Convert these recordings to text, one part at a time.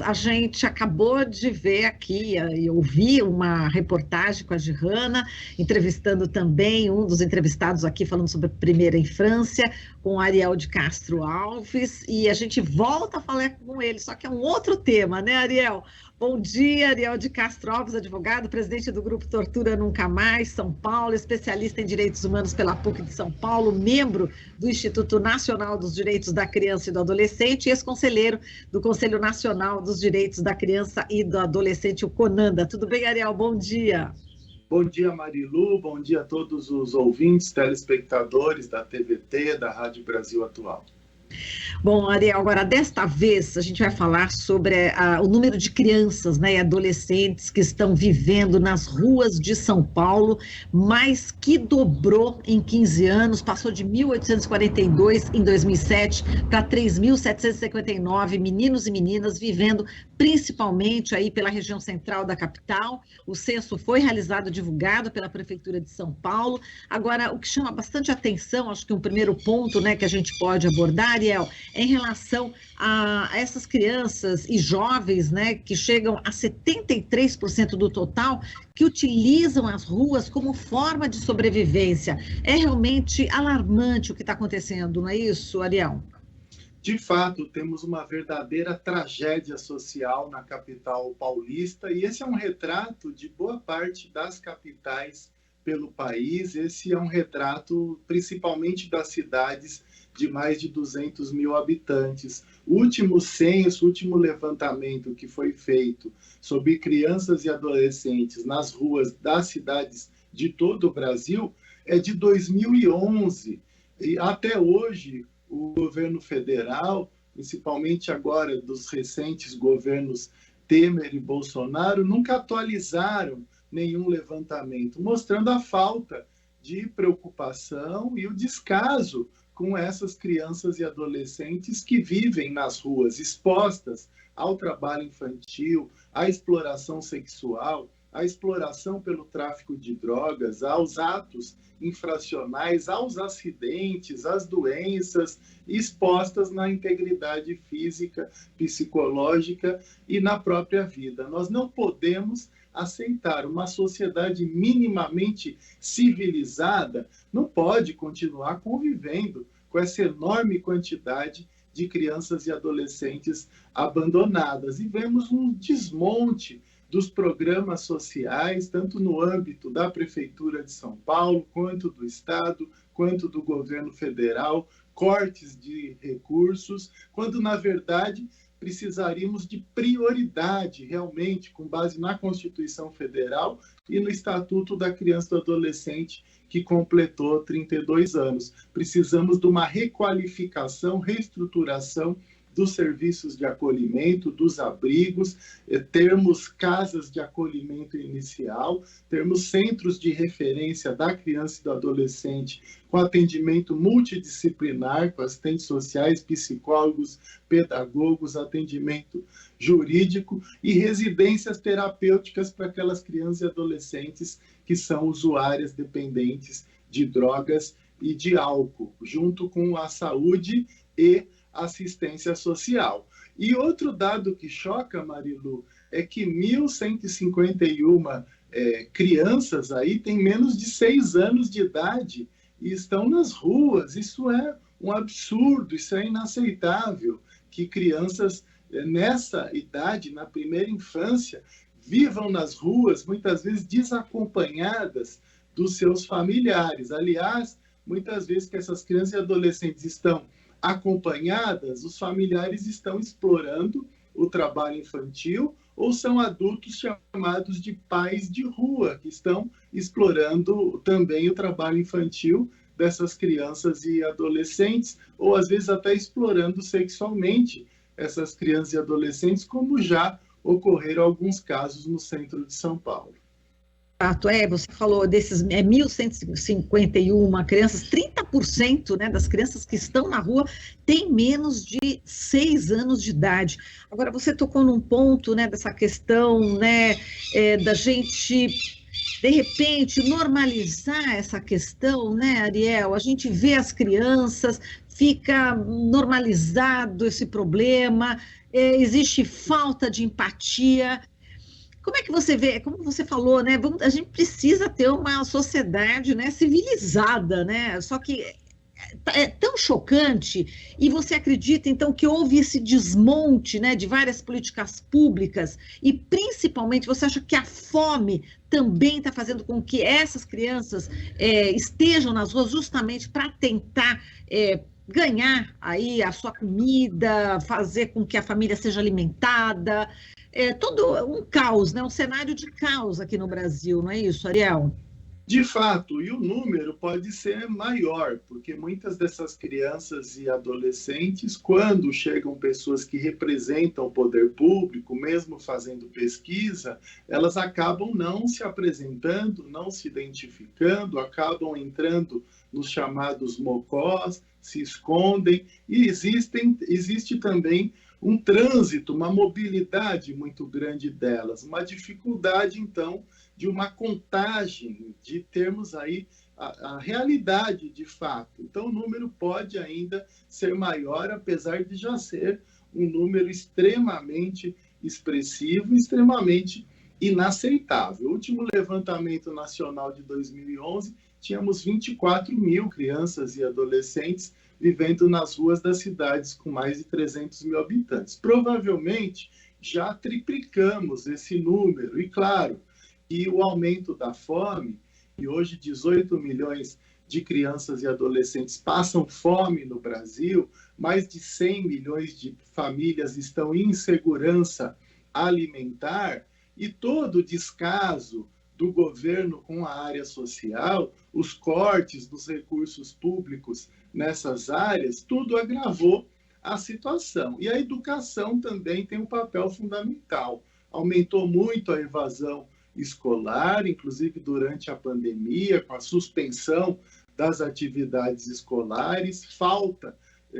a gente acabou de ver aqui e ouvir uma reportagem com a Gihanna, entrevistando também um dos entrevistados aqui, falando sobre a primeira infância, com o Ariel de Castro Alves, e a gente volta a falar com ele, só que é um outro tema, né, Ariel? Bom dia, Ariel de Castro Alves, advogado, presidente do Grupo Tortura Nunca Mais, São Paulo, especialista em direitos humanos pela PUC de São Paulo, membro do Instituto Nacional dos Direitos da Criança e do Adolescente e ex-conselheiro do Conselho Nacional dos Direitos da Criança e do Adolescente, o CONANDA. Tudo bem, Ariel? Bom dia. Bom dia, Marilu. Bom dia a todos os ouvintes, telespectadores da TVT, da Rádio Brasil Atual. Bom, Ariel, agora desta vez a gente vai falar sobre o número de crianças, né, e adolescentes que estão vivendo nas ruas de São Paulo, mas que dobrou em 15 anos, passou de 1.842 em 2007 para 3.759 meninos e meninas vivendo principalmente aí pela região central da capital. O censo foi realizado, divulgado pela Prefeitura de São Paulo. Agora, o que chama bastante atenção, acho que um primeiro ponto, né, que a gente pode abordar, Ariel, em relação a essas crianças e jovens, né, que chegam a 73% do total, que utilizam as ruas como forma de sobrevivência. É realmente alarmante o que está acontecendo, não é isso, Ariel? De fato, temos uma verdadeira tragédia social na capital paulista, e esse é um retrato de boa parte das capitais pelo país. Esse é um retrato principalmente das cidades de mais de 200 mil habitantes. O último censo, o último levantamento que foi feito sobre crianças e adolescentes nas ruas das cidades de todo o Brasil é de 2011. E até hoje, o governo federal, principalmente agora dos recentes governos Temer e Bolsonaro, nunca atualizaram nenhum levantamento, mostrando a falta de preocupação e o descaso com essas crianças e adolescentes que vivem nas ruas, expostas ao trabalho infantil, à exploração sexual, à exploração pelo tráfico de drogas, aos atos infracionais, aos acidentes, às doenças, expostas na integridade física, psicológica e na própria vida. Nós não podemos aceitar uma sociedade minimamente civilizada, não pode continuar convivendo com essa enorme quantidade de crianças e adolescentes abandonadas. E vemos um desmonte dos programas sociais, tanto no âmbito da Prefeitura de São Paulo, quanto do Estado, quanto do governo federal, cortes de recursos, quando, na verdade, precisaríamos de prioridade, realmente, com base na Constituição Federal e no Estatuto da Criança e do Adolescente, que completou 32 anos. Precisamos de uma requalificação, reestruturação dos serviços de acolhimento, dos abrigos, termos casas de acolhimento inicial, termos centros de referência da criança e do adolescente com atendimento multidisciplinar, com assistentes sociais, psicólogos, pedagogos, atendimento jurídico e residências terapêuticas para aquelas crianças e adolescentes que são usuárias dependentes de drogas e de álcool, junto com a saúde e assistência social. E outro dado que choca, Marilu, é que 1.151 crianças aí têm menos de 6 anos de idade e estão nas ruas. Isso é um absurdo, isso é inaceitável, que crianças nessa idade, na primeira infância, vivam nas ruas, muitas vezes desacompanhadas dos seus familiares. Aliás, muitas vezes que essas crianças e adolescentes estão acompanhadas, os familiares estão explorando o trabalho infantil ou são adultos chamados de pais de rua, que estão explorando também o trabalho infantil dessas crianças e adolescentes, ou às vezes até explorando sexualmente essas crianças e adolescentes, como já ocorreram alguns casos no centro de São Paulo. Fato você falou desses 1.151 crianças, 30%, né, das crianças que estão na rua têm menos de 6 anos de idade. Agora, você tocou num ponto, né, dessa questão, né, da gente, de repente, normalizar essa questão, né, Ariel? A gente vê as crianças fica normalizado esse problema, existe falta de empatia. Como é que você vê, como você falou, né? A gente precisa ter uma sociedade, né, civilizada, né? Só que é tão chocante, e você acredita, então, que houve esse desmonte, né, de várias políticas públicas, e principalmente você acha que a fome também está fazendo com que essas crianças estejam nas ruas justamente para tentar ganhar aí a sua comida, fazer com que a família seja alimentada, todo um caos, né, um cenário de caos aqui no Brasil, não é isso, Ariel? De fato, e o número pode ser maior, porque muitas dessas crianças e adolescentes, quando chegam pessoas que representam o poder público, mesmo fazendo pesquisa, elas acabam não se apresentando, não se identificando, acabam entrando nos chamados mocós, se escondem, e existe também um trânsito, uma mobilidade muito grande delas, uma dificuldade, então, de uma contagem, de termos aí a realidade de fato. Então, o número pode ainda ser maior, apesar de já ser um número extremamente expressivo, extremamente inaceitável. O último levantamento nacional de 2011, tínhamos 24 mil crianças e adolescentes vivendo nas ruas das cidades com mais de 300 mil habitantes. Provavelmente, já triplicamos esse número. E, claro, e o aumento da fome, e hoje 18 milhões de crianças e adolescentes passam fome no Brasil, mais de 100 milhões de famílias estão em insegurança alimentar, e todo o descaso do governo com a área social, os cortes dos recursos públicos nessas áreas, tudo agravou a situação. E a educação também tem um papel fundamental. Aumentou muito a evasão escolar, inclusive durante a pandemia, com a suspensão das atividades escolares, falta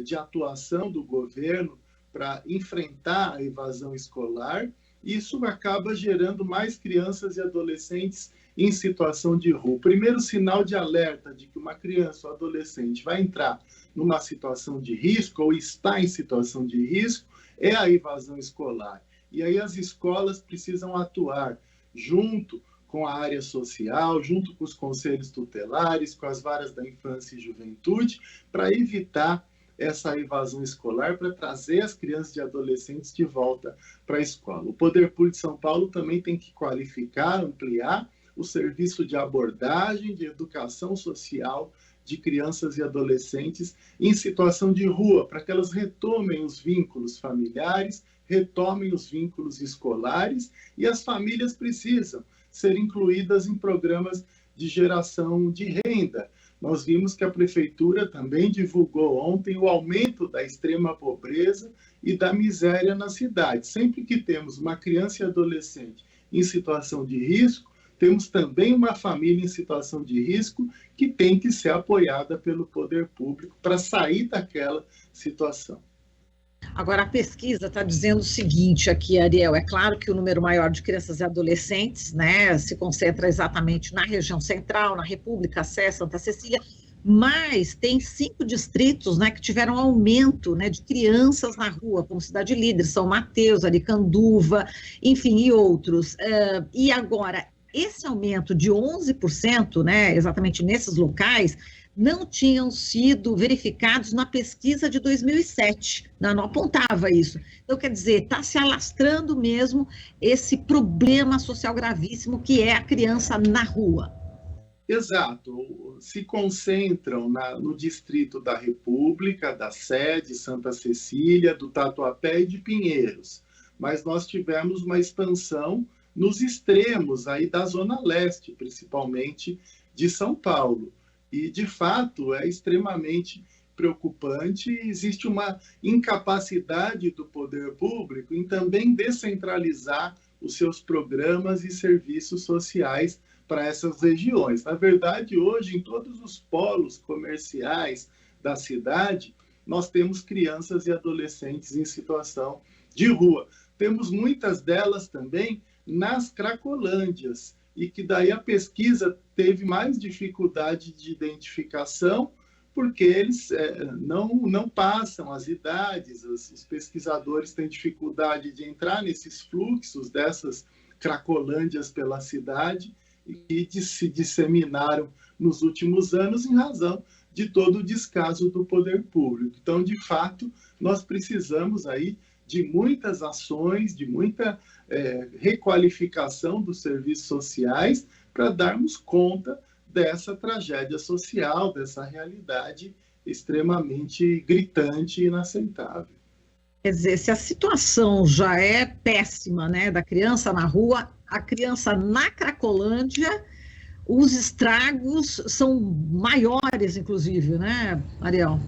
de atuação do governo para enfrentar a evasão escolar. Isso acaba gerando mais crianças e adolescentes em situação de rua. O primeiro sinal de alerta de que uma criança ou adolescente vai entrar numa situação de risco ou está em situação de risco é a evasão escolar. E aí as escolas precisam atuar junto com a área social, junto com os conselhos tutelares, com as varas da infância e juventude, para evitar essa evasão escolar, para trazer as crianças e adolescentes de volta para a escola. O Poder Público de São Paulo também tem que qualificar, ampliar o serviço de abordagem, de educação social de crianças e adolescentes em situação de rua, para que elas retomem os vínculos familiares, retomem os vínculos escolares, e as famílias precisam ser incluídas em programas de geração de renda. Nós vimos que a Prefeitura também divulgou ontem o aumento da extrema pobreza e da miséria na cidade. Sempre que temos uma criança e adolescente em situação de risco, temos também uma família em situação de risco que tem que ser apoiada pelo poder público para sair daquela situação. Agora, a pesquisa está dizendo o seguinte aqui, Ariel, é claro que o número maior de crianças e adolescentes, né, se concentra exatamente na região central, na República, Sé, Santa Cecília, mas tem 5 distritos, né, que tiveram aumento, né, de crianças na rua, como Cidade Líder, São Mateus, Aricanduva, enfim, e outros. E agora, esse aumento de 11%, né, exatamente nesses locais, não tinham sido verificados na pesquisa de 2007, não apontava isso. Então, quer dizer, está se alastrando mesmo esse problema social gravíssimo que é a criança na rua. Exato, se concentram no Distrito da República, da Sé, de Santa Cecília, do Tatuapé e de Pinheiros, mas nós tivemos uma expansão nos extremos aí da Zona Leste, principalmente de São Paulo. E, de fato, é extremamente preocupante e existe uma incapacidade do poder público em também descentralizar os seus programas e serviços sociais para essas regiões. Na verdade, hoje, em todos os polos comerciais da cidade, nós temos crianças e adolescentes em situação de rua. Temos muitas delas também nas cracolândias, e que daí a pesquisa teve mais dificuldade de identificação, porque eles não passam as idades, os pesquisadores têm dificuldade de entrar nesses fluxos dessas cracolândias pela cidade e que se disseminaram nos últimos anos em razão de todo o descaso do poder público. Então, de fato, nós precisamos aí de muitas ações, de muita requalificação dos serviços sociais para darmos conta dessa tragédia social, dessa realidade extremamente gritante e inaceitável. Quer dizer, se a situação já é péssima, né, da criança na rua, a criança na Cracolândia, os estragos são maiores, inclusive, né, Ariel?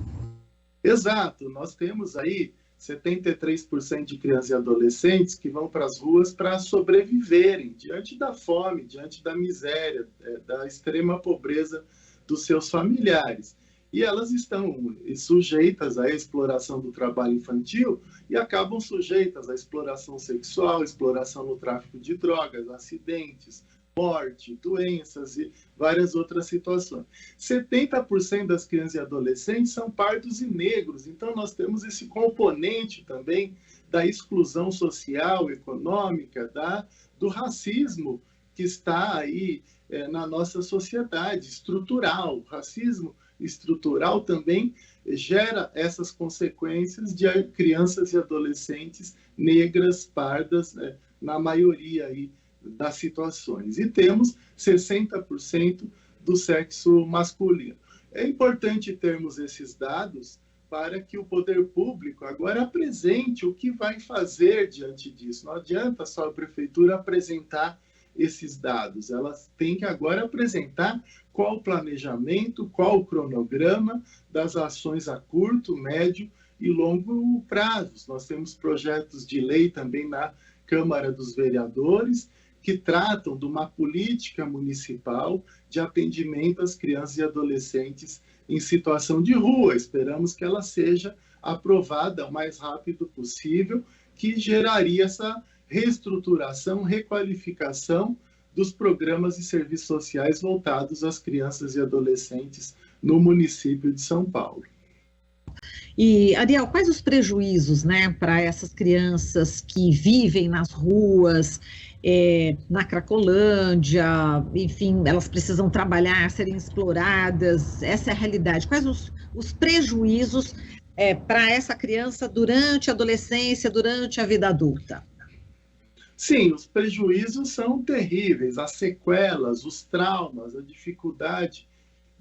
Exato, nós temos aí 73% de crianças e adolescentes que vão para as ruas para sobreviverem diante da fome, diante da miséria, da extrema pobreza dos seus familiares. E elas estão sujeitas à exploração do trabalho infantil e acabam sujeitas à exploração sexual, exploração no tráfico de drogas, acidentes, morte, doenças e várias outras situações. 70% das crianças e adolescentes são pardos e negros, então nós temos esse componente também da exclusão social, econômica, do racismo que está aí na nossa sociedade, estrutural. O racismo estrutural também gera essas consequências de crianças e adolescentes negras, pardas, na maioria aí das situações. E temos 60% do sexo masculino. É importante termos esses dados para que o poder público agora apresente o que vai fazer diante disso. Não adianta só a prefeitura apresentar esses dados, ela tem que agora apresentar qual o planejamento, qual o cronograma das ações a curto, médio e longo prazos. Nós temos projetos de lei também na Câmara dos Vereadores que tratam de uma política municipal de atendimento às crianças e adolescentes em situação de rua. Esperamos que ela seja aprovada o mais rápido possível, que geraria essa reestruturação, requalificação dos programas e serviços sociais voltados às crianças e adolescentes no município de São Paulo. E, Ariel, quais os prejuízos, né, para essas crianças que vivem nas ruas, na Cracolândia, enfim, elas precisam trabalhar, serem exploradas, essa é a realidade. Quais os prejuízos para essa criança durante a adolescência, durante a vida adulta? Sim, os prejuízos são terríveis, as sequelas, os traumas, a dificuldade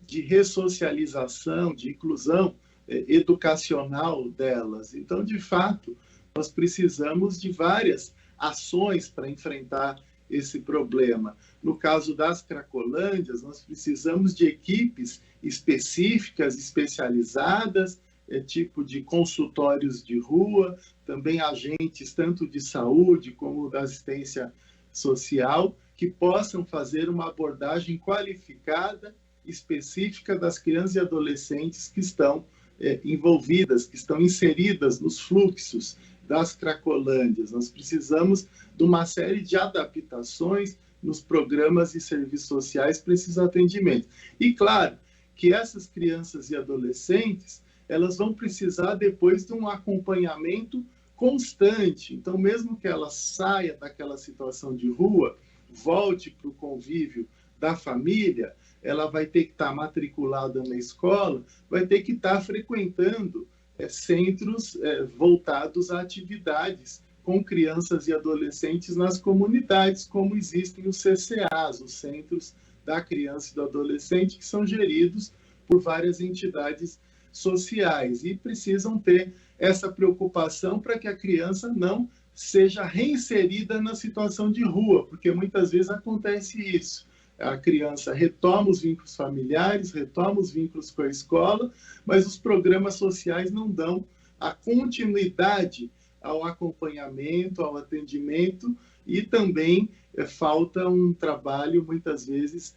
de ressocialização, de inclusão educacional delas. Então, de fato, nós precisamos de várias ações para enfrentar esse problema. No caso das Cracolândias, nós precisamos de equipes específicas, especializadas, tipo de consultórios de rua, também agentes tanto de saúde como da assistência social, que possam fazer uma abordagem qualificada, específica das crianças e adolescentes que estão envolvidas, que estão inseridas nos fluxos das Cracolândias. Nós precisamos de uma série de adaptações nos programas e serviços sociais para esses atendimentos. E, claro, que essas crianças e adolescentes, elas vão precisar depois de um acompanhamento constante. Então, mesmo que ela saia daquela situação de rua, volte para o convívio da família, ela vai ter que estar matriculada na escola, vai ter que estar frequentando centros voltados a atividades com crianças e adolescentes nas comunidades, como existem os CCAs, os Centros da Criança e do Adolescente, que são geridos por várias entidades sociais e precisam ter essa preocupação para que a criança não seja reinserida na situação de rua, porque muitas vezes acontece isso. A criança retoma os vínculos familiares, retoma os vínculos com a escola, mas os programas sociais não dão a continuidade ao acompanhamento, ao atendimento, e também falta um trabalho, muitas vezes,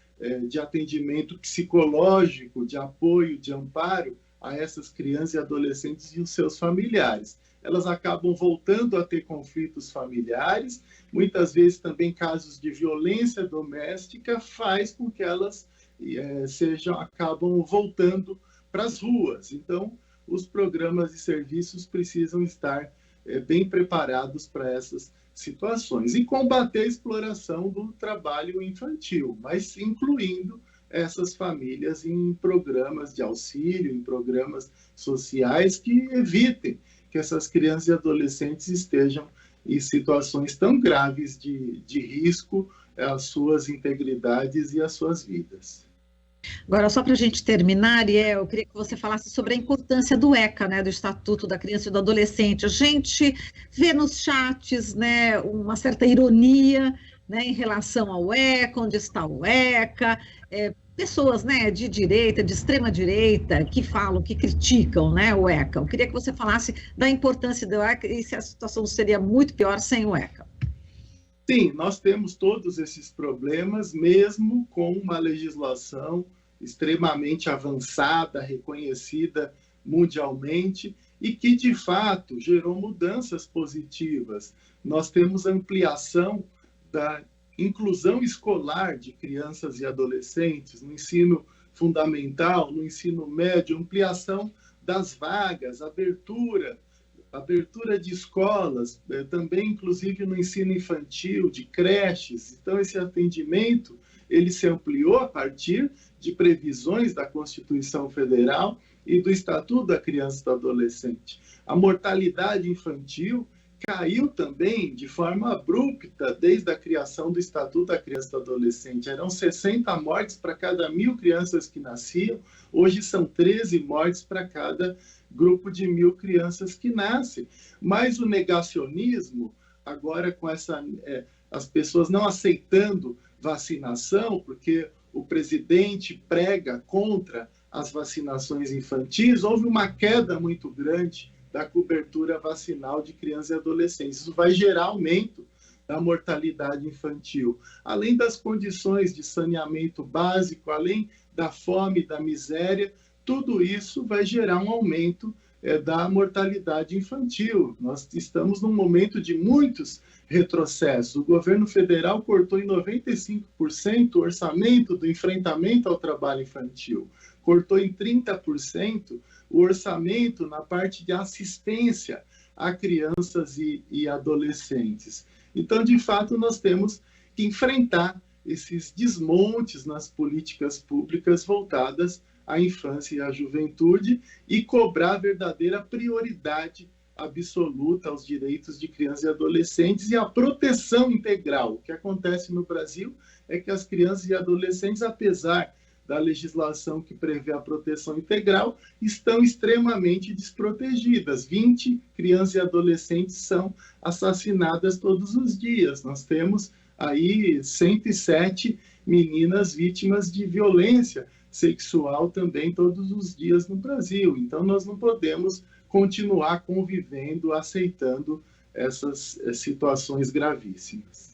de atendimento psicológico, de apoio, de amparo a essas crianças e adolescentes e os seus familiares. Elas acabam voltando a ter conflitos familiares, muitas vezes também casos de violência doméstica faz com que elas acabam voltando para as ruas. Então, os programas e serviços precisam estar bem preparados para essas situações. E combater a exploração do trabalho infantil, mas incluindo essas famílias em programas de auxílio, em programas sociais que evitem que essas crianças e adolescentes estejam em situações tão graves de risco às suas integridades e às suas vidas. Agora, só para a gente terminar, Ariel, eu queria que você falasse sobre a importância do ECA, né, do Estatuto da Criança e do Adolescente. A gente vê nos chats, né, uma certa ironia, né, em relação ao ECA, onde está o ECA, pessoas, né, de direita, de extrema direita, que falam, que criticam, né, o ECA. Eu queria que você falasse da importância do ECA e se a situação seria muito pior sem o ECA. Sim, nós temos todos esses problemas, mesmo com uma legislação extremamente avançada, reconhecida mundialmente, e que, de fato, gerou mudanças positivas. Nós temos ampliação da inclusão escolar de crianças e adolescentes no ensino fundamental, no ensino médio, ampliação das vagas, abertura de escolas, também inclusive no ensino infantil, de creches. Então, esse atendimento ele se ampliou a partir de previsões da Constituição Federal e do Estatuto da Criança e do Adolescente. A mortalidade infantil caiu também de forma abrupta desde a criação do Estatuto da Criança e do Adolescente. Eram 60 mortes para cada 1.000 crianças que nasciam, hoje são 13 mortes para cada grupo de 1.000 crianças que nascem. Mas o negacionismo, agora com as pessoas não aceitando vacinação, porque o presidente prega contra as vacinações infantis, houve uma queda muito grande da cobertura vacinal de crianças e adolescentes. Isso vai gerar aumento da mortalidade infantil. Além das condições de saneamento básico, além da fome, da miséria, tudo isso vai gerar um aumento da mortalidade infantil. Nós estamos num momento de muitos retrocessos. O governo federal cortou em 95% o orçamento do enfrentamento ao trabalho infantil, cortou em 30% o orçamento na parte de assistência a crianças e adolescentes. Então, de fato, nós temos que enfrentar esses desmontes nas políticas públicas voltadas à infância e à juventude e cobrar verdadeira prioridade absoluta aos direitos de crianças e adolescentes e a proteção integral. O que acontece no Brasil é que as crianças e adolescentes, apesar da legislação que prevê a proteção integral, estão extremamente desprotegidas. 20 crianças e adolescentes são assassinadas todos os dias. Nós temos aí 107 meninas vítimas de violência sexual também todos os dias no Brasil. Então, nós não podemos continuar convivendo, aceitando essas situações gravíssimas.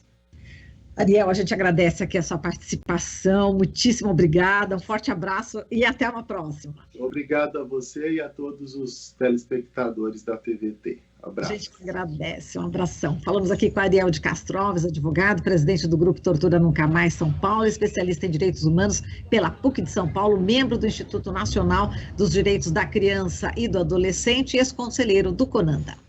Ariel, a gente agradece aqui a sua participação, muitíssimo obrigada, um forte abraço e até uma próxima. Obrigado a você e a todos os telespectadores da TVT. Abraço. A gente agradece, um abração. Falamos aqui com Ariel de Castro Alves, advogado, presidente do Grupo Tortura Nunca Mais São Paulo, especialista em direitos humanos pela PUC de São Paulo, membro do Instituto Nacional dos Direitos da Criança e do Adolescente e ex-conselheiro do CONANDA.